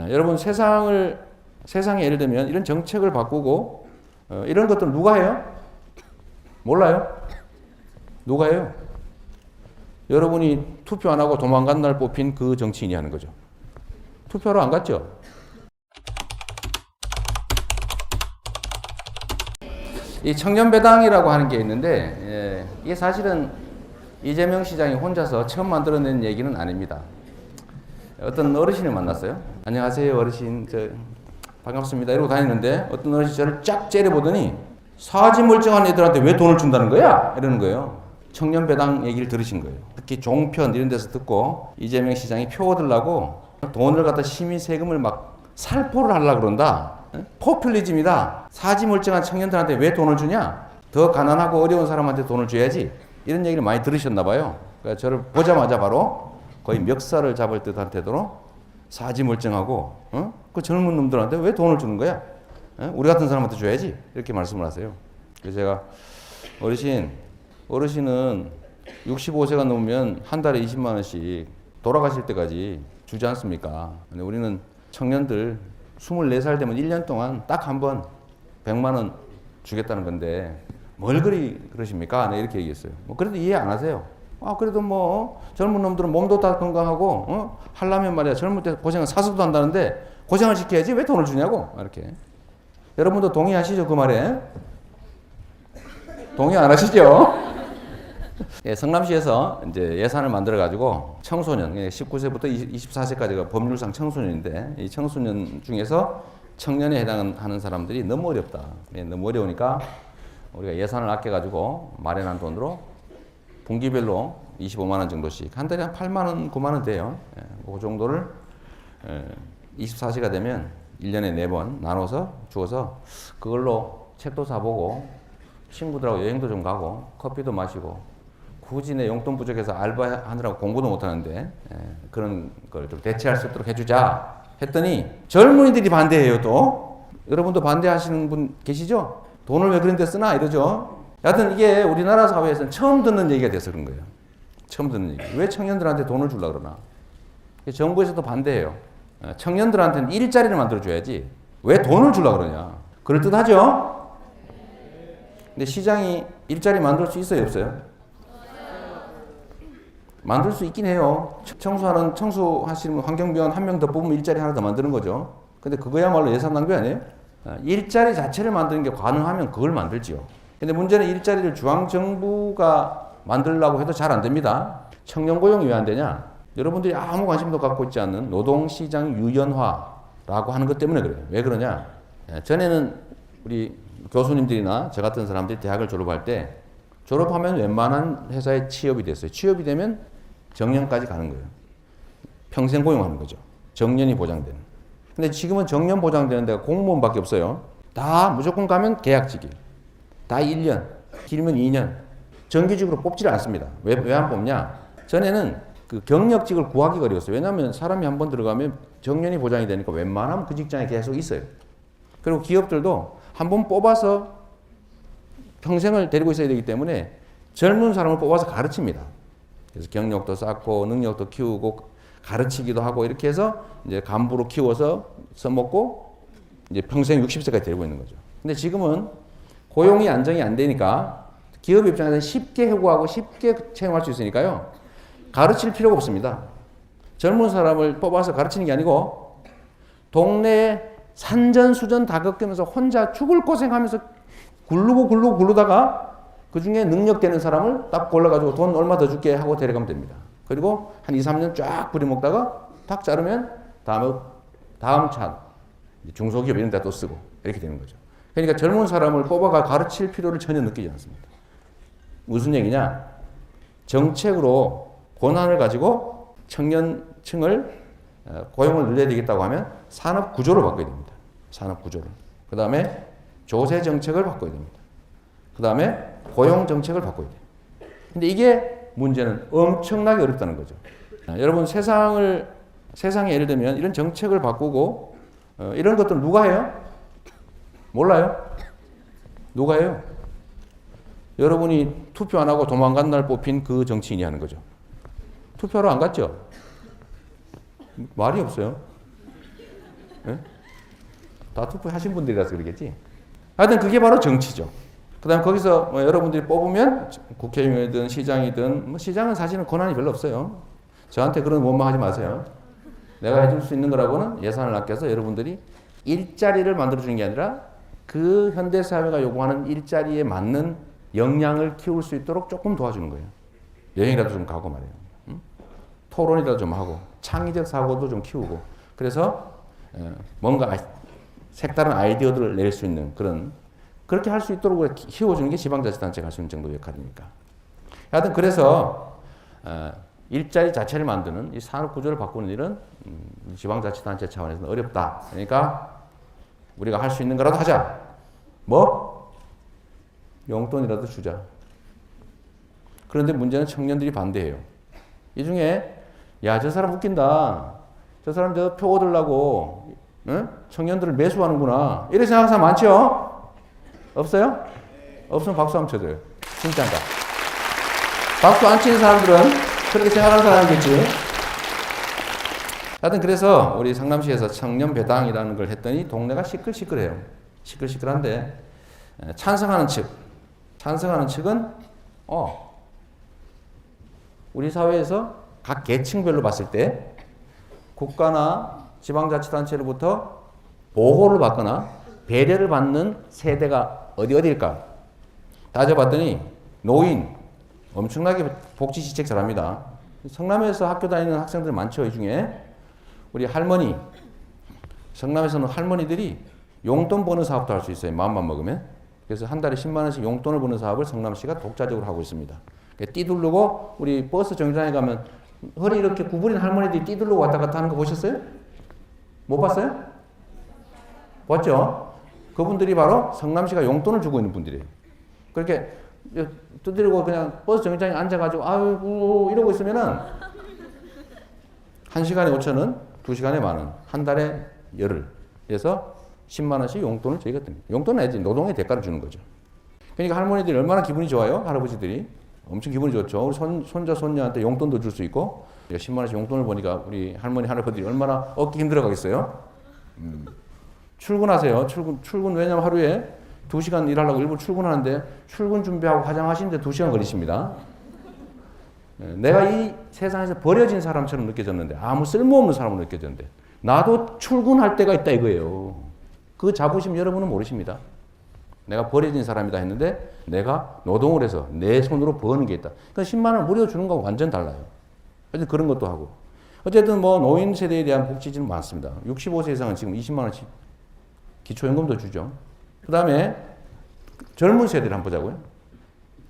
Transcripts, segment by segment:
여러분 세상에 예를 들면 이런 정책을 바꾸고 이런 것들 누가 해요? 몰라요? 누가 해요? 여러분이 투표 안 하고 도망간 날 뽑힌 그 정치인이 하는 거죠. 투표하러 안 갔죠? 이 청년배당이라고 하는 게 있는데 이게 사실은 이재명 시장이 혼자서 처음 만들어낸 얘기는 아닙니다. 어떤 어르신을 만났어요. 안녕하세요 어르신, 반갑습니다 이러고 다니는데 어떤 어르신이 저를 쫙 째려보더니 사지 멀쩡한 애들한테 왜 돈을 준다는 거야? 이러는 거예요. 청년배당 얘기를 들으신 거예요. 특히 종편 이런 데서 듣고 이재명 시장이 표 얻으려고 돈을 갖다 시민 세금을 막 살포를 하려고 그런다. 포퓰리즘이다. 사지 멀쩡한 청년들한테 왜 돈을 주냐? 더 가난하고 어려운 사람한테 돈을 줘야지. 이런 얘기를 많이 들으셨나 봐요. 그러니까 저를 보자마자 바로 거의 멱살을 잡을 듯한 태도로 사지 멀쩡하고 그 젊은 놈들한테 왜 돈을 주는 거야? 우리 같은 사람한테 줘야지. 이렇게 말씀을 하세요. 그래서 제가 어르신은 65세가 넘으면 한 달에 20만 원씩 돌아가실 때까지 주지 않습니까? 근데 우리는 청년들 24살 되면 1년 동안 딱 한 번 100만 원 주겠다는 건데 뭘 그러십니까? 네, 이렇게 얘기했어요. 뭐 그래도 이해 안 하세요. 그래도 뭐 젊은 놈들은 몸도 다 건강하고 하려면 말이야 젊을 때 고생을 사서도 한다는데 고생을 시켜야지 왜 돈을 주냐고. 이렇게. 여러분도 동의하시죠? 그 말에? 동의 안 하시죠? 예, 성남시에서 이제 예산을 만들어 가지고 청소년 19세부터 24세까지가 법률상 청소년인데 이 청소년 중에서 청년에 해당하는 사람들이 너무 어렵다. 너무 어려우니까 우리가 예산을 아껴 가지고 마련한 돈으로 분기별로 25만 원 정도씩 한 달에 한 8만 원, 9만 원 돼요. 그 정도를 24시가 되면 1년에 4번 나눠서 주어서 그걸로 책도 사보고 친구들하고 여행도 좀 가고 커피도 마시고 굳이 내 용돈 부족해서 알바하느라고 공부도 못하는데 그런 걸 좀 대체할 수 있도록 해주자 했더니 젊은이들이 반대해요. 또 여러분도 반대하시는 분 계시죠? 돈을 왜 그런 데 쓰나 이러죠. 여하튼 이게 우리나라 사회에서는 처음 듣는 얘기가 돼서 그런 거예요. 처음 듣는 얘기. 왜 청년들한테 돈을 주려고 그러나. 정부에서도 반대해요. 청년들한테는 일자리를 만들어줘야지 왜 돈을 주려고 그러냐. 그럴듯하죠? 근데 시장이 일자리 만들 수 있어요 없어요? 만들 수 있긴 해요. 청소하시는 환경비원 한 명 더 뽑으면 일자리 하나 더 만드는 거죠. 근데 그거야말로 예산 낭비 아니에요? 일자리 자체를 만드는 게 가능하면 그걸 만들지요. 근데 문제는 일자리를 중앙정부가 만들려고 해도 잘 안 됩니다. 청년 고용이 왜 안 되냐? 여러분들이 아무 관심도 갖고 있지 않는 노동시장 유연화라고 하는 것 때문에 그래요. 왜 그러냐? 전에는 우리 교수님들이나 저 같은 사람들이 대학을 졸업할 때 졸업하면 웬만한 회사에 취업이 됐어요. 취업이 되면 정년까지 가는 거예요. 평생 고용하는 거죠. 정년이 보장되는. 근데 지금은 정년 보장되는 데가 공무원밖에 없어요. 다 무조건 가면 계약직이에요. 다 1년, 길면 2년. 정규직으로 뽑지를 않습니다. 왜 안 뽑냐? 전에는 그 경력직을 구하기가 어려웠어요. 왜냐하면 사람이 한번 들어가면 정년이 보장이 되니까 웬만하면 그 직장에 계속 있어요. 그리고 기업들도 한번 뽑아서 평생을 데리고 있어야 되기 때문에 젊은 사람을 뽑아서 가르칩니다. 그래서 경력도 쌓고 능력도 키우고 가르치기도 하고 이렇게 해서 이제 간부로 키워서 써먹고 이제 평생 60세까지 데리고 있는 거죠. 근데 지금은 고용이 안정이 안 되니까 기업 입장에서는 쉽게 해고하고 쉽게 채용할 수 있으니까요. 가르칠 필요가 없습니다. 젊은 사람을 뽑아서 가르치는 게 아니고 동네에 산전수전 다 겪으면서 혼자 죽을 고생하면서 굴르다가 그 중에 능력 되는 사람을 딱 골라가지고 돈 얼마 더 줄게 하고 데려가면 됩니다. 그리고 한 2, 3년 쫙 부려먹다가 탁 자르면 다음 차 중소기업 이런 데 또 쓰고 이렇게 되는 거죠. 그러니까 젊은 사람을 뽑아가 가르칠 필요를 전혀 느끼지 않습니다. 무슨 얘기냐? 정책으로 권한을 가지고 청년층을 고용을 늘려야 되겠다고 하면 산업 구조를 바꿔야 됩니다. 산업 구조를. 그 다음에 조세 정책을 바꿔야 됩니다. 그 다음에 고용 정책을 바꿔야 돼요. 근데 이게 문제는 엄청나게 어렵다는 거죠. 여러분 세상에 예를 들면 이런 정책을 바꾸고 이런 것들 누가 해요? 몰라요? 누가 해요? 여러분이 투표 안 하고 도망간 날 뽑힌 그 정치인이 하는 거죠. 투표하러 안 갔죠? 말이 없어요. 예? 다 투표하신 분들이라서 그러겠지. 하여튼 그게 바로 정치죠. 그 다음에 거기서 뭐 여러분들이 뽑으면 국회의원이든 시장이든, 뭐 시장은 사실은 권한이 별로 없어요. 저한테 그런 원망하지 마세요. 내가 해줄 수 있는 거라고는 예산을 아껴서 여러분들이 일자리를 만들어주는 게 아니라 그 현대사회가 요구하는 일자리에 맞는 역량을 키울 수 있도록 조금 도와주는 거예요. 여행이라도 좀 가고 말이에요. 응? 토론이라도 좀 하고 창의적 사고도 좀 키우고 그래서 뭔가 색다른 아이디어들을 낼 수 있는 그렇게 할 수 있도록 키워주는 게 지방자치단체가 할 수 있는 정도의 역할이니까. 하여튼 그래서 일자리 자체를 만드는 이 산업구조를 바꾸는 일은 지방자치단체 차원에서는 어렵다. 그러니까 우리가 할 수 있는 거라도 하자. 뭐? 용돈이라도 주자. 그런데 문제는 청년들이 반대해요. 이 중에 야, 저 사람 웃긴다. 저 사람 저 표 얻으려고 응? 청년들을 매수하는구나. 이렇게 생각하는 사람 많죠? 없어요? 없으면 박수 한번 쳐줘요. 진짜인가? 박수 안 치는 사람들은 그렇게 생각하는 사람이겠지. 하여튼 그래서 우리 상남시에서 청년 배당이라는 걸 했더니 동네가 시끌시끌해요. 시끌시끌한데 찬성하는 측은 우리 사회에서 각 계층별로 봤을 때 국가나 지방자치단체로부터 보호를 받거나 배려를 받는 세대가 어디일까? 따져봤더니 노인, 엄청나게 복지지책 잘합니다. 성남에서 학교 다니는 학생들 많죠. 이 중에 우리 할머니, 성남에서는 할머니들이 용돈 버는 사업도 할 수 있어요. 마음만 먹으면. 그래서 한 달에 10만 원씩 용돈을 버는 사업을 성남시가 독자적으로 하고 있습니다. 띠두르고 우리 버스 정류장에 가면 허리 이렇게 구부린 할머니들이 띠두르고 왔다 갔다 하는 거 보셨어요? 못 봤어요? 봤죠? 그분들이 바로 성남시가 용돈을 주고 있는 분들이에요. 그렇게 두드리고 그냥 버스 정류장에 앉아가지고 아이고 이러고 있으면은 1시간에 5,000원, 2시간에 10,000원, 한 달에 열흘. 그래서 10만 원씩 용돈을 저희가 듭니다. 용돈은 아니지 노동의 대가를 주는 거죠. 그러니까 할머니들이 얼마나 기분이 좋아요? 할아버지들이. 엄청 기분이 좋죠. 우리 손자, 손녀한테 용돈도 줄 수 있고 10만 원씩 용돈을 보니까 우리 할머니, 할아버지들이 얼마나 얻기 힘들어 가겠어요? 출근하세요. 출근 왜냐면 하루에 2시간 일하려고 일부러 출근하는데 출근 준비하고 화장하시는데 2시간 걸리십니다. 내가 이 세상에서 버려진 사람처럼 느껴졌는데 아무 쓸모없는 사람으로 느껴졌는데 나도 출근할 때가 있다 이거예요. 그 자부심 여러분은 모르십니다. 내가 버려진 사람이다 했는데 내가 노동을 해서 내 손으로 버는 게 있다. 그러니까 10만 원 무료 주는 거하고 완전 달라요. 그래서 그런 것도 하고. 어쨌든 뭐 노인 세대에 대한 복지는 많습니다. 65세 이상은 지금 20만 원씩 기초연금도 주죠. 그 다음에 젊은 세대를 한번 보자고요.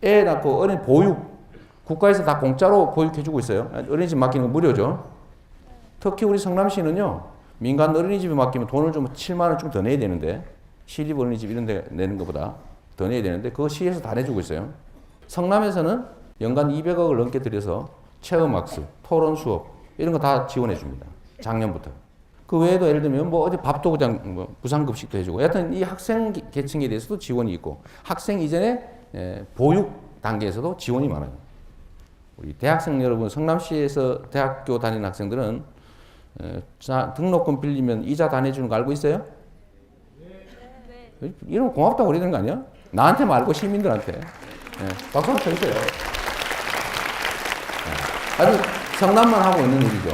애 낳고 어린 보육. 국가에서 다 공짜로 보육해주고 있어요. 어린이집 맡기는 거 무료죠. 특히 우리 성남시는요. 민간 어린이집에 맡기면 돈을 좀 7만 원 좀 더 내야 되는데 시립 어린이집 이런 데 내는 것보다 더 내야 되는데 그거 시에서 다 내주고 있어요. 성남에서는 연간 200억을 넘게 들여서 체험학습, 토론 수업 이런 거 다 지원해 줍니다. 작년부터. 그 외에도 예를 들면 뭐 어디 밥도 그냥 뭐 부산급식도 해주고 여하튼 이 학생 계층에 대해서도 지원이 있고 학생 이전에 보육 단계에서도 지원이 많아요. 우리 대학생 여러분 성남시에서 대학교 다니는 학생들은 등록금 빌리면 이자 다 내주는 거 알고 있어요? 네. 이러면 고맙다고 그래야 되는 거 아니야? 나한테 말고 시민들한테. 네. 박수 한번 쳐주세요. 아주 성남만 하고 있는 일이죠.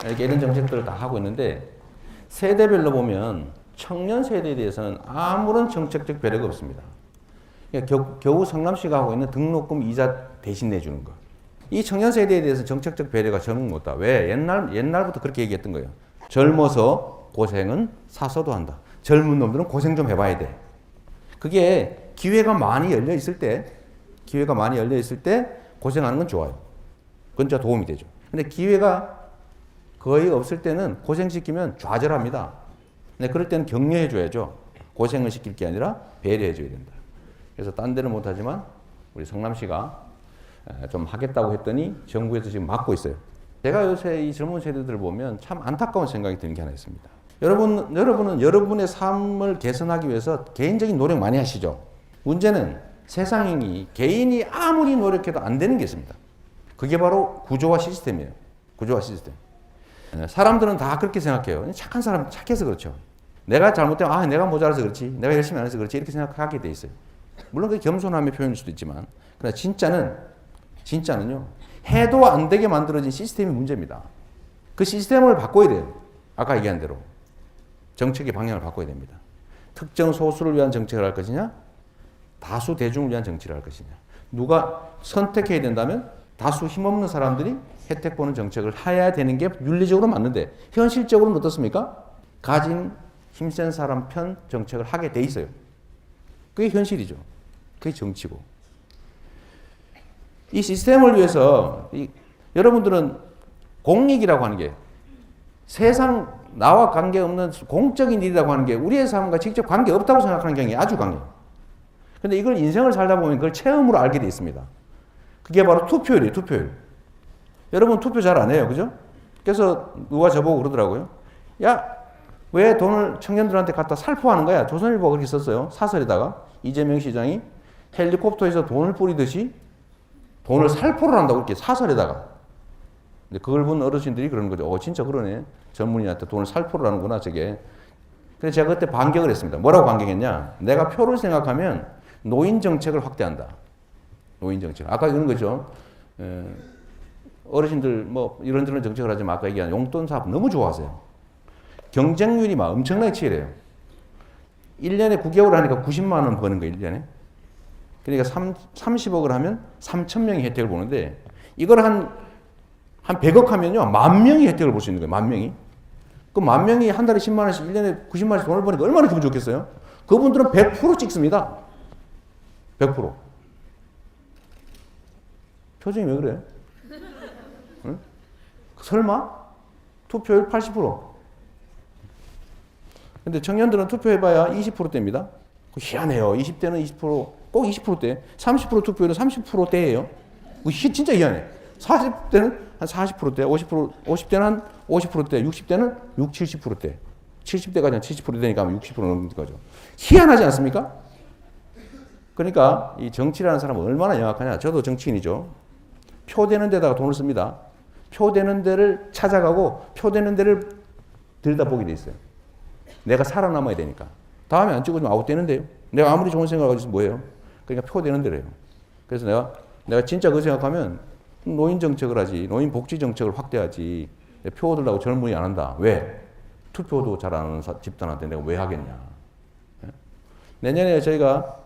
이렇게 이런 정책들을 다 하고 있는데 세대별로 보면 청년 세대에 대해서는 아무런 정책적 배려가 없습니다. 그러니까 겨우 성남시가 하고 있는 등록금 이자 대신 내주는 거. 이 청년 세대에 대해서 정책적 배려가 정 못다. 왜? 옛날부터 그렇게 얘기했던 거예요. 젊어서 고생은 사서도 한다. 젊은 놈들은 고생 좀 해봐야 돼. 그게 기회가 많이 열려 있을 때 고생하는 건 좋아요. 그건 진짜 도움이 되죠. 근데 기회가 거의 없을 때는 고생시키면 좌절합니다. 근데 그럴 때는 격려해줘야죠. 고생을 시킬 게 아니라 배려해줘야 된다. 그래서 딴 데는 못하지만 우리 성남시가 좀 하겠다고 했더니 정부에서 지금 막고 있어요. 제가 요새 이 젊은 세대들을 보면 참 안타까운 생각이 드는 게 하나 있습니다. 여러분은 여러분의 삶을 개선하기 위해서 개인적인 노력 많이 하시죠. 문제는 세상이 개인이 아무리 노력해도 안 되는 게 있습니다. 그게 바로 구조화 시스템이에요. 구조화 시스템. 사람들은 다 그렇게 생각해요. 착한 사람 착해서 그렇죠. 내가 잘못되면 내가 모자라서 그렇지, 내가 열심히 안 해서 그렇지 이렇게 생각하게 돼 있어요. 물론 그게 겸손함의 표현일 수도 있지만, 그러나 진짜는요 해도 안 되게 만들어진 시스템이 문제입니다. 그 시스템을 바꿔야 돼요. 아까 얘기한 대로 정책의 방향을 바꿔야 됩니다. 특정 소수를 위한 정책을 할 것이냐, 다수 대중을 위한 정치를 할 것이냐. 누가 선택해야 된다면 다수 힘없는 사람들이 혜택 보는 정책을 해야 되는 게 윤리적으로 맞는데, 현실적으로는 어떻습니까? 가진 힘센 사람 편 정책을 하게 돼 있어요. 그게 현실이죠. 그게 정치고. 이 시스템을 위해서 여러분들은 공익이라고 하는 게, 세상 나와 관계없는 공적인 일이라고 하는 게 우리의 삶과 직접 관계없다고 생각하는 경향이 아주 강해요. 근데 이걸 인생을 살다 보면 그걸 체험으로 알게 돼 있습니다. 그게 바로 투표율이에요. 투표율. 여러분 투표 잘 안 해요. 그죠? 그래서 누가 저보고 그러더라고요. 야, 왜 돈을 청년들한테 갖다 살포하는 거야? 조선일보가 그렇게 썼어요. 사설에다가. 이재명 시장이 헬리콥터에서 돈을 뿌리듯이 돈을 살포를 한다고 이렇게 사설에다가. 근데 그걸 본 어르신들이 그러는 거죠. 진짜 그러네. 전문의한테 돈을 살포를 하는구나, 저게. 그래서 제가 그때 반격을 했습니다. 뭐라고 반격했냐? 내가 표를 생각하면 노인 정책을 확대한다. 노인 정책. 아까 이런 거죠. 어르신들 뭐 이런저런 정책을 하지만 아까 얘기한 용돈 사업 너무 좋아하세요. 경쟁률이 막 엄청나게 치열해요. 1년에 9개월 하니까 90만 원 버는 거예요, 1년에. 그러니까 30억을 하면 3,000명이 혜택을 보는데, 이걸 한 100억 하면요, 10,000명이 혜택을 볼 수 있는 거예요, 10,000명이. 그 10,000명이 한 달에 10만 원씩, 1년에 90만 원씩 돈을 버니까 얼마나 기분 좋겠어요? 그분들은 100% 찍습니다. 100%. 표정이 왜 그래? 응? 설마? 투표율 80%. 근데 청년들은 투표해봐야 20%대입니다. 희한해요. 20대는 20%, 꼭 20%대. 30% 투표율은 30%대예요. 진짜 희한해. 40대는 한 40%대, 50대는 한 50%대, 60대는 60, 70%대. 70대가 한 70%대니까 60% 넘는 거죠. 희한하지 않습니까? 그러니까 이 정치라는 사람은 얼마나 영악하냐. 저도 정치인이죠. 표 되는 데다가 돈을 씁니다. 표 되는 데를 찾아가고 표 되는 데를 들여다보게 돼 있어요. 내가 살아남아야 되니까. 다음에 안 찍어주면 아웃되는데요. 내가 아무리 좋은 생각을 가지고 뭐예요? 그러니까 표 되는 데래요. 그래서 내가 진짜 그 생각하면 노인 정책을 하지, 노인 복지 정책을 확대하지, 표 얻으려고 젊은이 안 한다. 왜? 투표도 잘 안 하는 집단한테 내가 왜 하겠냐. 내년에 저희가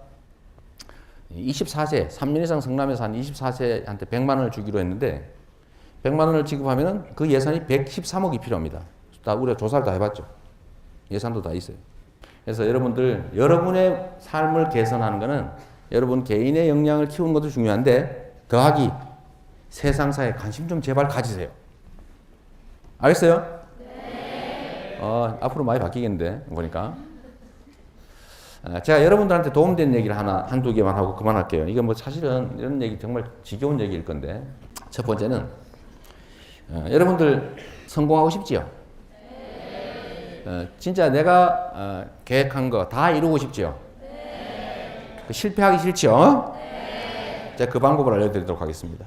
24세, 3년 이상 성남에서 한 24세한테 100만 원을 주기로 했는데, 100만 원을 지급하면 그 예산이 113억이 필요합니다. 다 우리가 조사를 다 해봤죠. 예산도 다 있어요. 그래서 여러분들, 여러분의 삶을 개선하는 것은 여러분 개인의 역량을 키우는 것도 중요한데, 더하기 세상사에 관심 좀 제발 가지세요. 알겠어요? 네. 앞으로 많이 바뀌겠는데, 보니까. 제가 여러분들한테 도움되는 얘기를 한두 개만 하고 그만할게요. 이건 뭐 사실은 이런 얘기 정말 지겨운 얘기일 건데, 첫 번째는, 여러분들 성공하고 싶지요? 진짜 내가 계획한 거 다 이루고 싶지요? 실패하기 싫지요? 제가 그 방법을 알려드리도록 하겠습니다.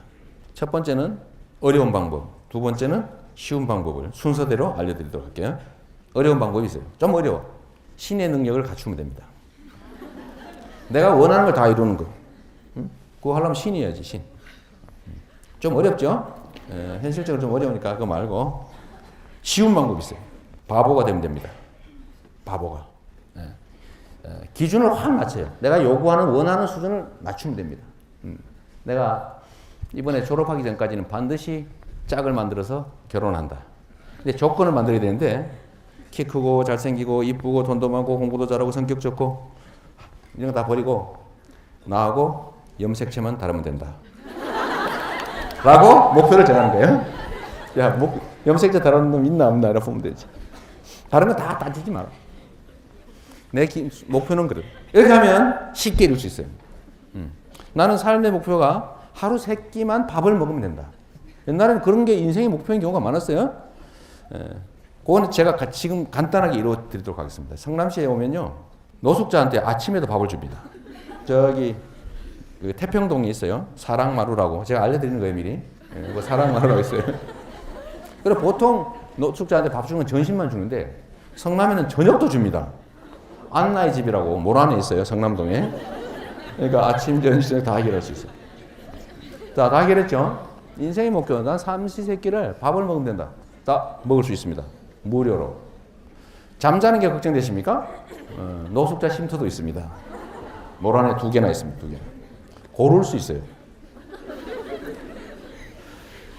첫 번째는 어려운 방법, 두 번째는 쉬운 방법을 순서대로 알려드리도록 할게요. 어려운 방법이 있어요. 좀 어려워. 신의 능력을 갖추면 됩니다. 내가 원하는 걸 다 이루는 거. 그거 하려면 신이어야지, 신. 좀 어렵죠? 현실적으로 좀 어려우니까 그거 말고 쉬운 방법이 있어요. 바보가 되면 됩니다. 바보가. 기준을 확 낮춰요. 내가 요구하는 원하는 수준을 맞추면 됩니다. 내가 이번에 졸업하기 전까지는 반드시 짝을 만들어서 결혼한다. 근데 조건을 만들어야 되는데, 키 크고 잘생기고 이쁘고 돈도 많고 공부도 잘하고 성격 좋고 이런 거 다 버리고 나하고 염색체만 다르면 된다. 라고 목표를 정하는 거예요. 야, 염색체 다른 놈 있나 없나 이렇게 보면 되지. 다른 거 다 따지지 마라. 내 목표는 그래. 이렇게 하면 쉽게 이룰 수 있어요. 나는 삶의 목표가 하루 3끼만 밥을 먹으면 된다. 옛날에는 그런 게 인생의 목표인 경우가 많았어요. 그거는 제가 지금 간단하게 이루어드리도록 하겠습니다. 성남시에 오면요, 노숙자한테 아침에도 밥을 줍니다. 저기 그 태평동에 있어요. 사랑마루라고. 제가 알려드리는 거예요, 미리. 사랑마루라고 있어요. 그리고 보통 노숙자한테 밥 주는 건 전신만 주는데 성남에는 저녁도 줍니다. 안나의 집이라고 모란에 있어요. 성남동에. 그러니까 아침, 점심 다 해결할 수 있어요. 자, 다 해결했죠? 인생의 목표는 난 삼시세끼를 밥을 먹으면 된다. 다 먹을 수 있습니다. 무료로. 잠자는 게 걱정되십니까? 노숙자 쉼터도 있습니다. 모란에 2개나 있습니다. 2개. 고를 수 있어요.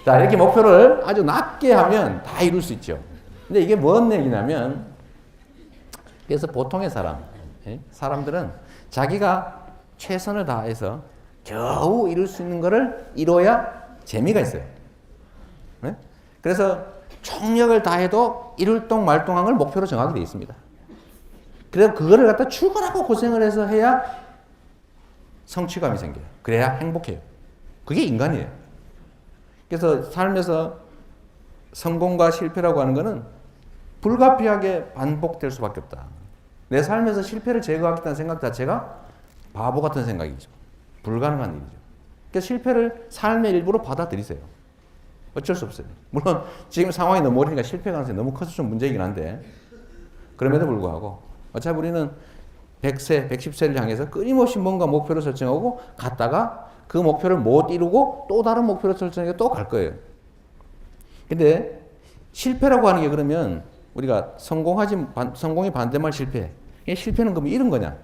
자, 이렇게 목표를 아주 낮게 하면 다 이룰 수 있죠. 근데 이게 뭔 얘기냐면, 그래서 보통의 사람들은 자기가 최선을 다해서 겨우 이룰 수 있는 거를 이뤄야 재미가 있어요. 네? 그래서 총력을 다해도 이룰 동 말동한 걸 목표로 정하게 되어 있습니다. 그래서 그거를 갖다 출근하고 고생을 해서 해야 성취감이 생겨요. 그래야 행복해요. 그게 인간이에요. 그래서 삶에서 성공과 실패라고 하는 것은 불가피하게 반복될 수밖에 없다. 내 삶에서 실패를 제거하겠다는 생각 자체가 바보 같은 생각이죠. 불가능한 일이죠. 그러니까 실패를 삶의 일부로 받아들이세요. 어쩔 수 없어요. 물론 지금 상황이 너무 어리니까 실패 가능성이 너무 커서 좀 문제이긴 한데 그럼에도 불구하고 어차피 우리는 100세, 110세를 향해서 끊임없이 뭔가 목표를 설정하고 갔다가 그 목표를 못 이루고 또 다른 목표를 설정해서 또 갈 거예요. 근데 실패라고 하는 게 그러면 우리가 성공의 반대말 실패. 실패는 그럼 잃은 거냐?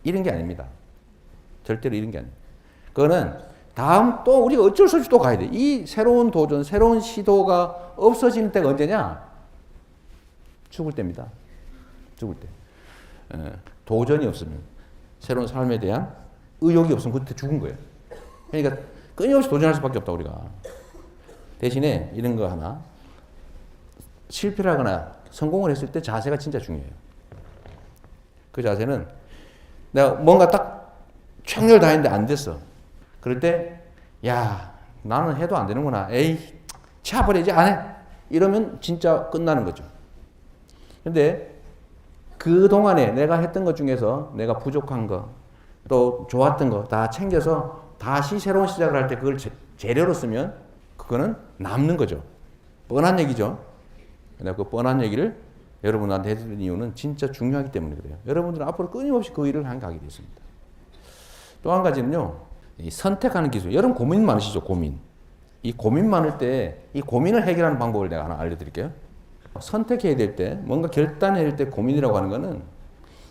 잃은 게 아닙니다. 절대로 잃은 게 아니에요. 그거는 다음 또 우리가 어쩔 수 없이 또 가야 돼. 이 새로운 도전, 새로운 시도가 없어지는 때가 언제냐? 죽을 때입니다. 죽을 때. 도전이 없으면, 새로운 삶에 대한 의욕이 없으면 그때 죽은 거예요. 그러니까 끊임없이 도전할 수밖에 없다, 우리가. 대신에 이런 거 하나. 실패를 하거나 성공을 했을 때 자세가 진짜 중요해요. 그 자세는 내가 뭔가 딱 총력을 다했는데 안 됐어. 그럴 때, 야, 나는 해도 안 되는구나. 에이, 차버려, 이제 안 해. 이러면 진짜 끝나는 거죠. 근데 그동안에 내가 했던 것 중에서 내가 부족한 거, 또 좋았던 거 다 챙겨서 다시 새로운 시작을 할 때 그걸 재료로 쓰면 그거는 남는 거죠. 뻔한 얘기죠. 근데 그 뻔한 얘기를 여러분한테 해드리는 이유는 진짜 중요하기 때문에 그래요. 여러분들은 앞으로 끊임없이 그 일을 하게 되습니다. 또 한 가지는요, 이 선택하는 기술. 여러분 고민 많으시죠, 고민. 이 고민 많을 때 이 고민을 해결하는 방법을 내가 하나 알려드릴게요. 선택해야 될 때, 뭔가 결단해야 될 때 고민이라고 하는 거는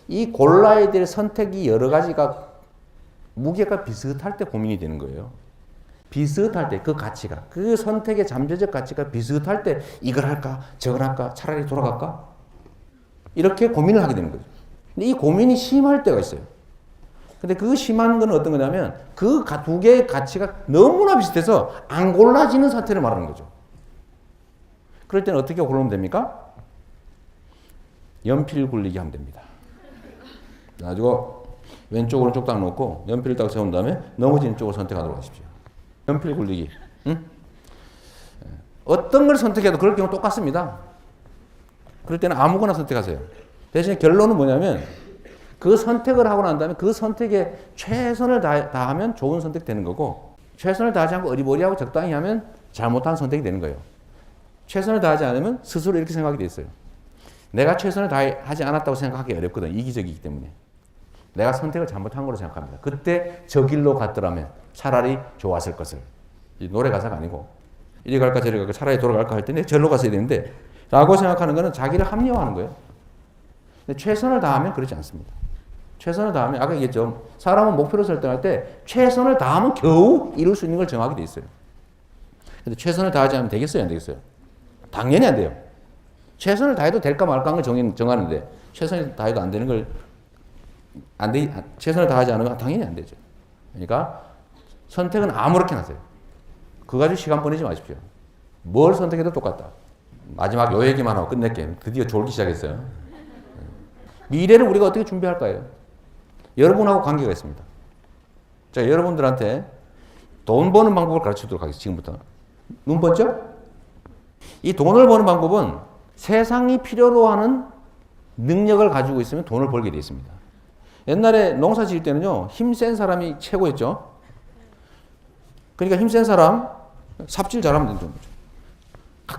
이 골라야 될 선택이 여러 가지가 무게가 비슷할 때 고민이 되는 거예요. 비슷할 때 그 가치가, 그 선택의 잠재적 가치가 비슷할 때 이걸 할까, 저걸 할까, 차라리 돌아갈까? 이렇게 고민을 하게 되는 거죠. 근데 이 고민이 심할 때가 있어요. 근데 그 심한 건 어떤 거냐면 그 두 개의 가치가 너무나 비슷해서 안 골라지는 사태를 말하는 거죠. 그럴 때는 어떻게 고르면 됩니까? 연필 굴리기 하면 됩니다. 가지고 왼쪽 오른쪽 딱 놓고 연필을 딱 세운 다음에 넘어지는 쪽을 선택하도록 하십시오. 연필 굴리기. 응? 어떤 걸 선택해도 그럴 경우 똑같습니다. 그럴 때는 아무거나 선택하세요. 대신에 결론은 뭐냐면 그 선택을 하고 난 다음에 그 선택에 최선을 다하면 좋은 선택이 되는 거고 최선을 다하지 않고 어리버리하고 적당히 하면 잘못한 선택이 되는 거예요. 최선을 다하지 않으면 스스로 이렇게 생각이 돼 있어요. 내가 최선을 다하지 않았다고 생각하기 어렵거든. 이기적이기 때문에. 내가 선택을 잘못한 거로 생각합니다. 그때 저 길로 갔더라면 차라리 좋았을 것을. 이 노래 가사가 아니고 이리 갈까 저리 갈까 차라리 돌아갈까 할 때는 절로 갔어야 되는데 라고 생각하는 거는 자기를 합리화하는 거예요. 근데 최선을 다하면 그렇지 않습니다. 최선을 다하면 아까 얘기했죠. 사람은 목표를 설정할 때 최선을 다하면 겨우 이룰 수 있는 걸 정하게 돼 있어요. 근데 최선을 다하지 않으면 되겠어요? 안 되겠어요? 당연히 안 돼요. 최선을 다해도 될까 말까 하는 걸 정하는데 최선을 다해도 안 되는 걸 최선을 다하지 않으면 당연히 안 되죠. 그러니까 선택은 아무렇게나 하세요. 그거 가지고 시간 보내지 마십시오. 뭘 선택해도 똑같다. 마지막 요 얘기만 하고 끝낼게요. 드디어 졸기 시작했어요. 미래를 우리가 어떻게 준비할 거예요? 여러분하고 관계가 있습니다. 자, 여러분들한테 돈 버는 방법을 가르치도록 하겠습니다. 지금부터. 눈 번쩍? 이 돈을 버는 방법은 세상이 필요로 하는 능력을 가지고 있으면 돈을 벌게 되어 있습니다. 옛날에 농사 지을 때는요, 힘센 사람이 최고였죠. 그러니까 힘센 사람, 삽질 잘하면 되는 거죠.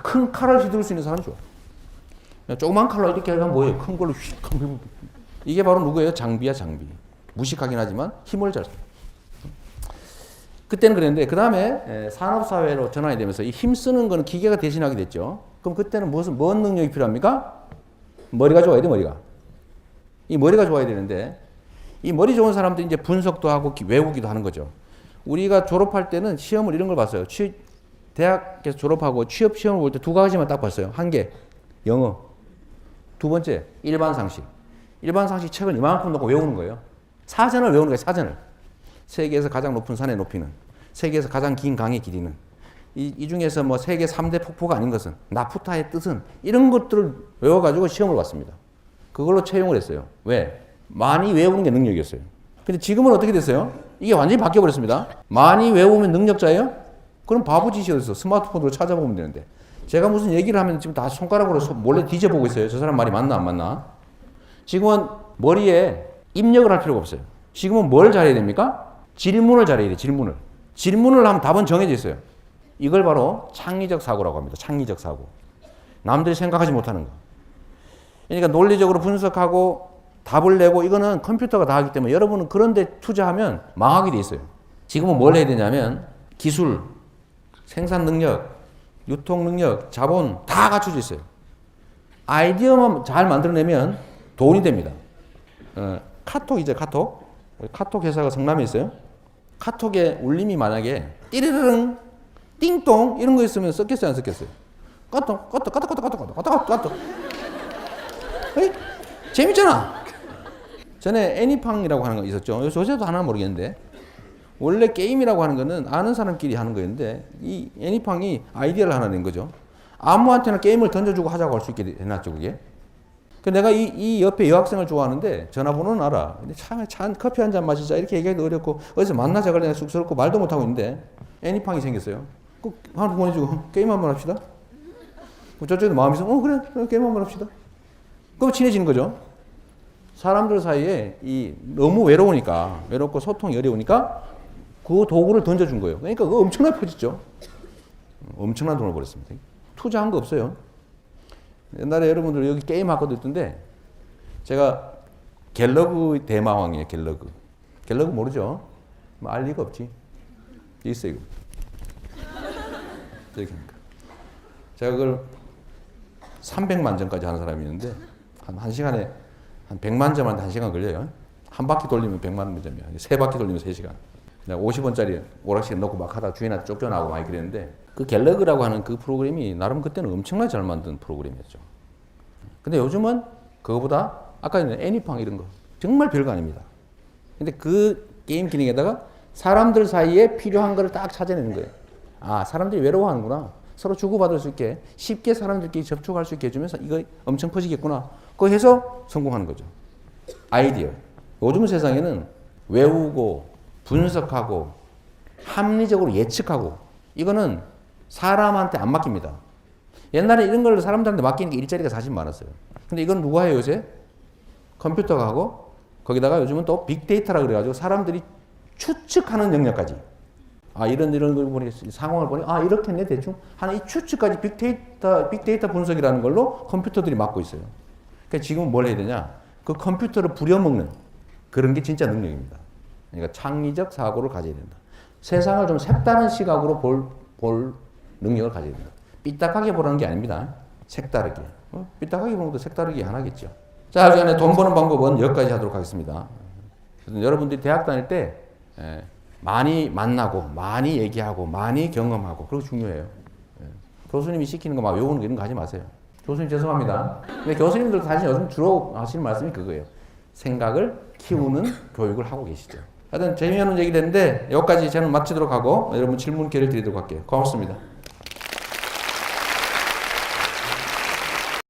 큰 칼을 휘두를 수 있는 사람이 좋아. 조그만 칼로 이렇게 하면 뭐예요? 큰 걸로 휙 하면 이게 바로 누구예요? 장비야, 장비. 무식하긴 하지만 힘을 잘. 그때는 그랬는데 그 다음에 산업사회로 전환이 되면서 이 힘 쓰는 거는 기계가 대신하게 됐죠. 그럼 그때는 뭔 능력이 필요합니까? 머리가 좋아야 돼, 머리가. 이 머리가 좋아야 되는데 이 머리 좋은 사람들이 이제 분석도 하고 외우기도 하는 거죠. 우리가 졸업할 때는 시험을 이런 걸 봤어요. 대학에서 졸업하고 취업 시험을 볼 때 두 가지만 딱 봤어요. 한 개, 영어. 두 번째, 일반 상식. 일반 상식 책을 이만큼 놓고 외우는 거예요. 사전을 외우는 거예요, 사전을. 세계에서 가장 높은 산의 높이는, 세계에서 가장 긴 강의 길이는, 이 중에서 뭐 세계 3대 폭포가 아닌 것은, 나프타의 뜻은, 이런 것들을 외워가지고 시험을 봤습니다. 그걸로 채용을 했어요. 왜? 많이 외우는 게 능력이었어요. 근데 지금은 어떻게 됐어요? 이게 완전히 바뀌어버렸습니다. 많이 외우면 능력자예요? 그럼 바보짓이어서 스마트폰으로 찾아보면 되는데, 제가 무슨 얘기를 하면 지금 다 손가락으로 몰래 뒤져보고 있어요. 저 사람 말이 맞나 안 맞나? 지금은 머리에 입력을 할 필요가 없어요. 지금은 뭘 잘해야 됩니까? 질문을 잘해야 돼요. 질문을. 질문을 하면 답은 정해져 있어요. 이걸 바로 창의적 사고라고 합니다. 창의적 사고. 남들이 생각하지 못하는 거. 그러니까 논리적으로 분석하고 답을 내고 이거는 컴퓨터가 다 하기 때문에 여러분은 그런 데 투자하면 망하게 돼 있어요. 지금은 뭘 해야 되냐면 기술, 생산 능력, 유통 능력, 자본 다 갖춰져 있어요. 아이디어만 잘 만들어내면 돈이 됩니다. 카톡이죠, 카톡. 카톡 회사가 성남에 있어요. 카톡에 울림이 만약에 띠르르릉, 띵동 이런 거 있으면 썼겠어요, 안 썼겠어요? 까톡. 재밌잖아. 전에 애니팡이라고 하는 거 있었죠. 요새도 하나 모르겠는데 원래 게임이라고 하는 거는 아는 사람끼리 하는 거였는데 이 애니팡이 아이디어를 하나 낸 거죠. 아무한테나 게임을 던져주고 하자고 할 수 있게 해놨죠, 그게. 그 내가 이 옆에 여학생을 좋아하는데 전화번호는 알아. 근데 참 커피 한 잔 마시자 이렇게 얘기하기도 어렵고 어디서 만나자 그러냐 쑥스럽고 말도 못하고 있는데 애니팡이 생겼어요. 꼭 하나 보내주고 게임 한번 합시다. 저쪽에도 마음이 있어. 그래 게임 한번 합시다. 그럼 친해지는 거죠. 사람들 사이에 너무 외롭고 소통이 어려우니까 그 도구를 던져준 거예요. 그러니까 그거 엄청나게 퍼졌죠. 엄청난 돈을 벌었습니다. 투자한 거 없어요. 옛날에 여러분들 여기 게임 학과도 있던데 제가 갤러그 대마왕이에요. 갤러그 모르죠? 뭐 알 리가 없지. 있어요. 이렇게 하니까. 제가 그걸 300만 점까지 하는 사람이 있는데 한 시간에 한 100만 점한테 1시간 걸려요. 한 바퀴 돌리면 100만 점이야. 세 바퀴 돌리면 3시간. 내가 50원짜리 오락실에 넣고 막 하다 주인한테 쫓겨나고 많이 그랬는데 그 갤러그라고 하는 그 프로그램이 나름 그때는 엄청나게 잘 만든 프로그램이었죠. 근데 요즘은 그거보다 아까 전에 애니팡 이런 거 정말 별거 아닙니다. 근데 그 게임 기능에다가 사람들 사이에 필요한 거를 딱 찾아내는 거예요. 아, 사람들이 외로워하는구나. 서로 주고받을 수 있게 쉽게 사람들끼리 접촉할 수 있게 해주면서 이거 엄청 퍼지겠구나. 그거 해서 성공하는 거죠. 아이디어. 요즘 세상에는 외우고 분석하고 합리적으로 예측하고 이거는 사람한테 안 맡깁니다. 옛날에 이런 걸 사람들한테 맡기는 게 일자리가 사실 많았어요. 근데 이건 누가 해요 요새? 컴퓨터가 하고 거기다가 요즘은 또 빅데이터라 그래가지고 사람들이 추측하는 영역까지 이런 걸 보니 상황을 보니 이렇게 했네 대충 하는 이 추측까지 빅데이터 분석이라는 걸로 컴퓨터들이 맡고 있어요. 그러니까 지금은 뭘 해야 되냐? 그 컴퓨터를 부려먹는 그런 게 진짜 능력입니다. 그러니까 창의적 사고를 가져야 된다. 세상을 좀 색다른 시각으로 볼 능력을 가져야 된다. 삐딱하게 보라는 게 아닙니다. 색다르게. 삐딱하게 보는 것도 색다르게 하나겠죠. 자, 그 전에 돈 버는 방법은 여기까지 하도록 하겠습니다. 여러분들이 대학 다닐 때 많이 만나고 많이 얘기하고 많이 경험하고 그거 중요해요. 교수님이 시키는 거 막 외우는 거 이런 거 하지 마세요. 교수님 죄송합니다. 근데 교수님들 사실 요즘 주로 하시는 말씀이 그거예요. 생각을 키우는 교육을 하고 계시죠. 하여튼 재미있는 얘기 됐는데 여기까지 저는 마치도록 하고 여러분 질문 기회를 드리도록 할게요. 고맙습니다.